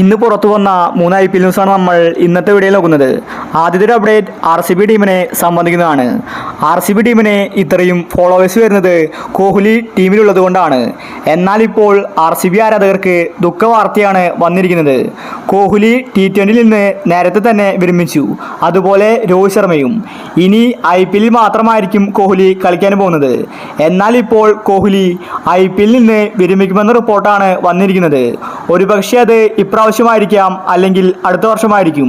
ഇന്ന് പുറത്തു വന്ന 3 IPL ന്യൂസാണ് നമ്മൾ ഇന്നത്തെ വീഡിയോയിൽ നോക്കുന്നത്. ആദ്യത്തെ ഒരു അപ്ഡേറ്റ് RCB ടീമിനെ സംബന്ധിക്കുന്നതാണ്. RCB ടീമിനെ ഇത്രയും ഫോളോവേഴ്സ് വരുന്നത് കോഹ്ലി ടീമിലുള്ളത് കൊണ്ടാണ്. എന്നാൽ ഇപ്പോൾ RCB ആരാധകർക്ക് ദുഃഖവാർത്തയാണ് വന്നിരിക്കുന്നത്. കോഹ്ലി T20യിൽ നിന്ന് നേരത്തെ തന്നെ വിരമിച്ചു. അതുപോലെ രോഹിത് ശർമ്മയും. ഇനി IPL മാത്രമായിരിക്കും കോഹ്ലി കളിക്കാൻ പോകുന്നത്. എന്നാൽ ഇപ്പോൾ കോഹ്ലി IPL നിന്ന് വിരമിക്കുമെന്ന റിപ്പോർട്ടാണ് വന്നിരിക്കുന്നത്. ഒരുപക്ഷെ അത് ഇപ്രാവശ്യമായിരിക്കാം, അല്ലെങ്കിൽ അടുത്ത വർഷമായിരിക്കും.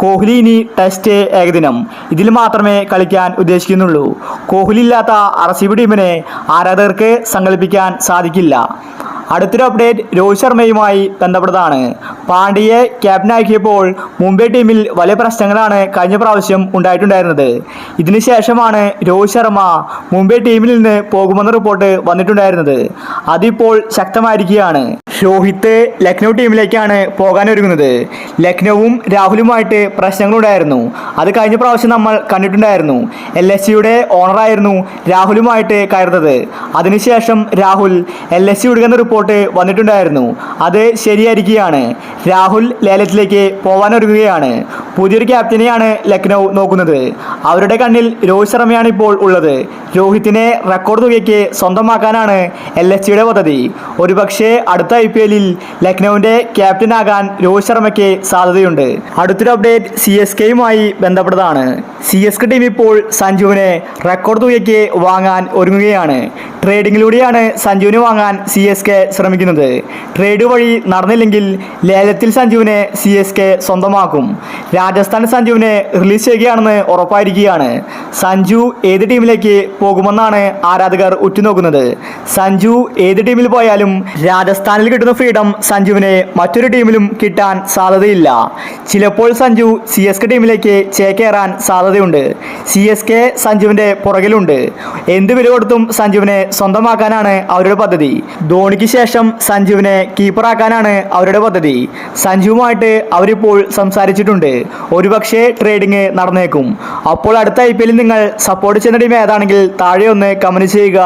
കോഹ്ലി ഇനി ടെസ്റ്റ്, ഏകദിനം ഇതിൽ മാത്രമേ കളിക്കാൻ ഉദ്ദേശിക്കുന്നുള്ളൂ. കോഹ്ലി ഇല്ലാത്ത RCB ടീമിനെ ആരാധകർക്ക് സങ്കല്പിക്കാൻ സാധിക്കില്ല. അടുത്തൊരു അപ്ഡേറ്റ് രോഹിത് ശർമ്മയുമായി ബന്ധപ്പെട്ടതാണ്. പാണ്ഡ്യയെ ക്യാപ്റ്റനാക്കിയപ്പോൾ മുംബൈ ടീമിൽ വലിയ പ്രശ്നങ്ങളാണ് കഴിഞ്ഞ പ്രാവശ്യം ഉണ്ടായിട്ടുണ്ടായിരുന്നത്. ഇതിനുശേഷമാണ് രോഹിത് ശർമ്മ മുംബൈ ടീമിൽ നിന്ന് പോകുമെന്ന റിപ്പോർട്ട് വന്നിട്ടുണ്ടായിരുന്നത്. അതിപ്പോൾ ശക്തമായിരിക്കുകയാണ്. രോഹിത് ലക്നൗ ടീമിലേക്കാണ് പോകാൻ ഒരുങ്ങുന്നത്. ലക്നൗവും രാഹുലുമായിട്ട് പ്രശ്നങ്ങളുണ്ടായിരുന്നു. അത് കഴിഞ്ഞ പ്രാവശ്യം നമ്മൾ കണ്ടിട്ടുണ്ടായിരുന്നു. LSGയുടെ ഓണറായിരുന്നു രാഹുലുമായിട്ട് കയറുന്നത്. അതിനുശേഷം രാഹുൽ LSG വിടുന്ന റിപ്പോർട്ട് വന്നിട്ടുണ്ടായിരുന്നു. അത് ശരിയായിരിക്കുകയാണ്. രാഹുൽ ലേലത്തിലേക്ക് പോകാൻ ഒരുങ്ങുകയാണ്. പുതിയൊരു ക്യാപ്റ്റനെയാണ് ലക്നൗ നോക്കുന്നത്. അവരുടെ കണ്ണിൽ രോഹിത് ശർമ്മയാണ് ഇപ്പോൾ ഉള്ളത്. രോഹിത്തിനെ റെക്കോർഡ് തുകയ്ക്ക് സ്വന്തമാക്കാനാണ് LSGയുടെ പദ്ധതി. ഒരുപക്ഷെ അടുത്ത IPLൽ ലക്നൌവിന്റെ ക്യാപ്റ്റനാകാൻ രോഹിത് ശർമ്മയ്ക്ക് സാധ്യതയുണ്ട്. അടുത്തൊരു അപ്ഡേറ്റ് CSKയുമായി ബന്ധപ്പെട്ടതാണ്. CSK ടീം ഇപ്പോൾ സഞ്ജുവിനെ റെക്കോർഡ് തുകയ്ക്ക് വാങ്ങാൻ ഒരുങ്ങുകയാണ്. ട്രേഡിങ്ങിലൂടെയാണ് സഞ്ജുവിനെ വാങ്ങാൻ CSK ശ്രമിക്കുന്നത്. ട്രേഡ് വഴി നടന്നില്ലെങ്കിൽ ലേലത്തിൽ സഞ്ജുവിനെ CSK സ്വന്തമാക്കും. രാജസ്ഥാൻ സഞ്ജുവിനെ റിലീസ് ചെയ്യുകയാണെന്ന് ഉറപ്പായിരിക്കുകയാണ്. സഞ്ജു ഏത് ടീമിലേക്ക് പോകുമെന്നാണ് ആരാധകർ ഉറ്റുനോക്കുന്നത്. സഞ്ജു ഏത് ടീമിൽ പോയാലും രാജസ്ഥാനിൽ കിട്ടുന്ന ഫ്രീഡം സഞ്ജുവിനെ മറ്റൊരു ടീമിലും കിട്ടാൻ സാധ്യതയില്ല. ചിലപ്പോൾ സഞ്ജു CSK ടീമിലേക്ക് ചേക്കേറാൻ സാധ്യതയുണ്ട്. CSK സഞ്ജുവിന്റെ പുറകിലുണ്ട്. എന്ത് വില കൊടുത്തും സഞ്ജുവിനെ സ്വന്തമാക്കാനാണ് അവരുടെ പദ്ധതി. ധോണിക്ക് ശേഷം സഞ്ജുവിനെ കീപ്പറാക്കാനാണ് അവരുടെ പദ്ധതി. സഞ്ജുവുമായിട്ട് അവരിപ്പോൾ സംസാരിച്ചിട്ടുണ്ട്. ഒരുപക്ഷെ ട്രേഡിംഗ് നടന്നേക്കും. അപ്പോൾ അടുത്ത IPLൽ നിങ്ങൾ സപ്പോർട്ട് ചെയ്യുന്ന ടീം ഏതാണെങ്കിൽ താഴെ ഒന്ന് കമന്റ് ചെയ്യുക.